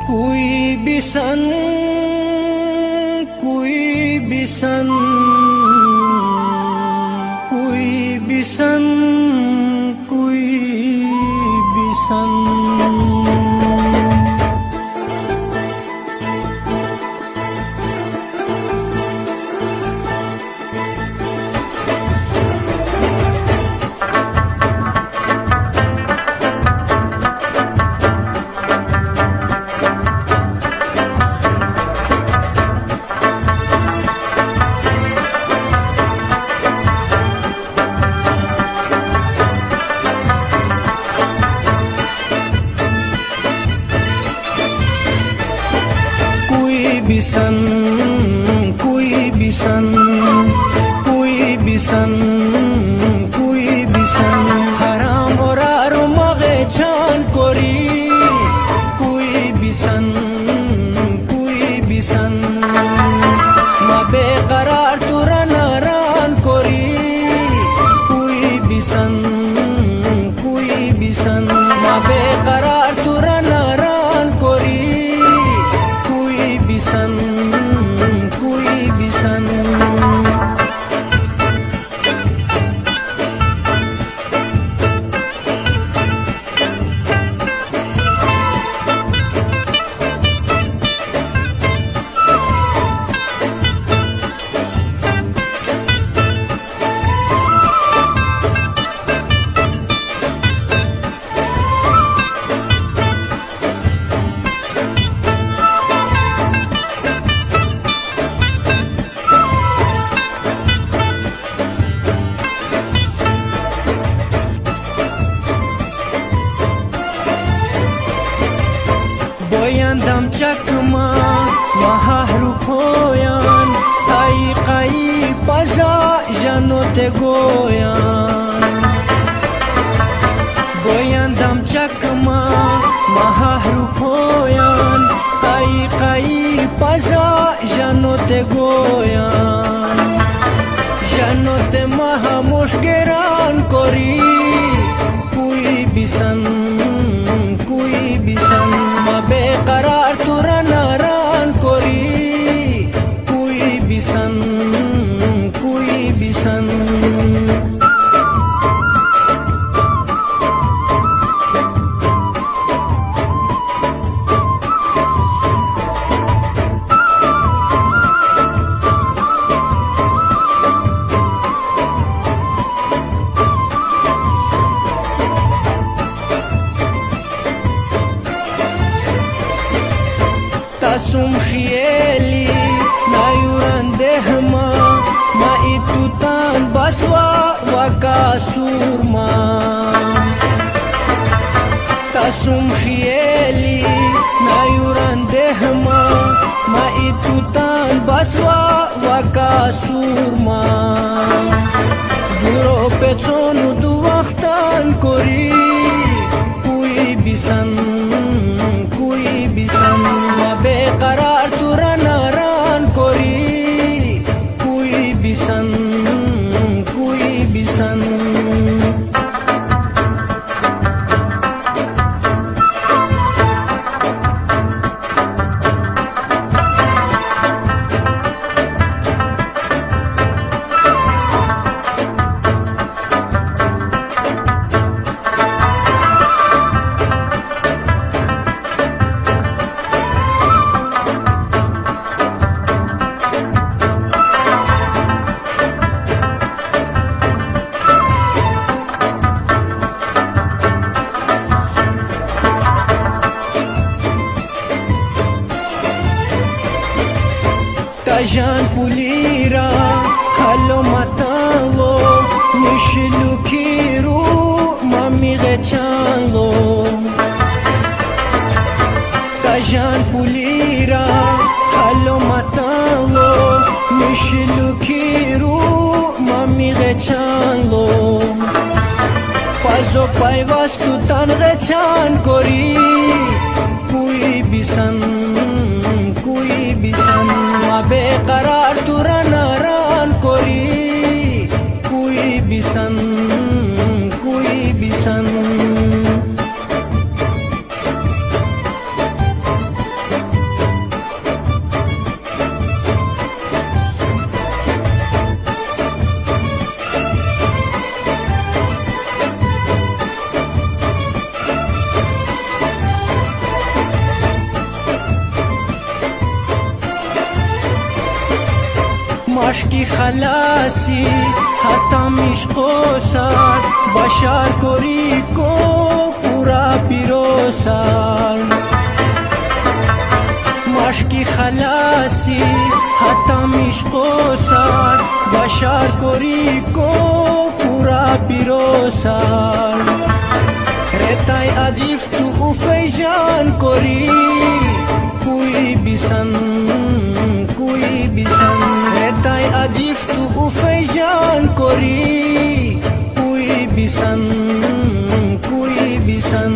कोई भी सन कोई भी सन कोई भी सन कोई भी सन भी सन कोई भी सन कोई भी सन कोई भी सन haram oraru mage chan kori कोई भी सन कोई भी सन ma beqarar turanaran kori कोई भी सन कोई भी सन ma beqarar turanaran kori सन कोई भी सन Boyandam çakma mahahru koyan Ay kayı paza janote goyan Boyandam çakma mahahru koyan Ay kayı paza janote goyan Janote mahamosh geran kori Kui bisan kui bisan ma beqarar turanaran kori kui bisan kui bisan Tasum shieli na yuran dehma ma itutan baswa wakasurma Tasum shieli na yuran dehma ma itutan baswa wakasurma Duro petsonu du waqtan kori kui bisan kui bisan beqarar turanaran kori kui bisan kui bisan Tajan pulira halo matalo nishilu kiru mami gechanlo Tajan pulira halo matalo nishilu kiru mami gechanlo Pazo paivastu tan gechan kori kui bisan kui bisan ma beqarar turanaran kori kui bisan kui bisan مشکی خلاصی حتم عشق سر بشار کوری کو پورا پیرو سر مشکی خلاصی حتم عشق سر بشار کوری کو پورا پیرو سر رتای عدیف تو فیجان کوری کوئی بیسن کوئی بیسن رتای عدیف تو فیجان کوری کوئی بیسن کوئی بیسن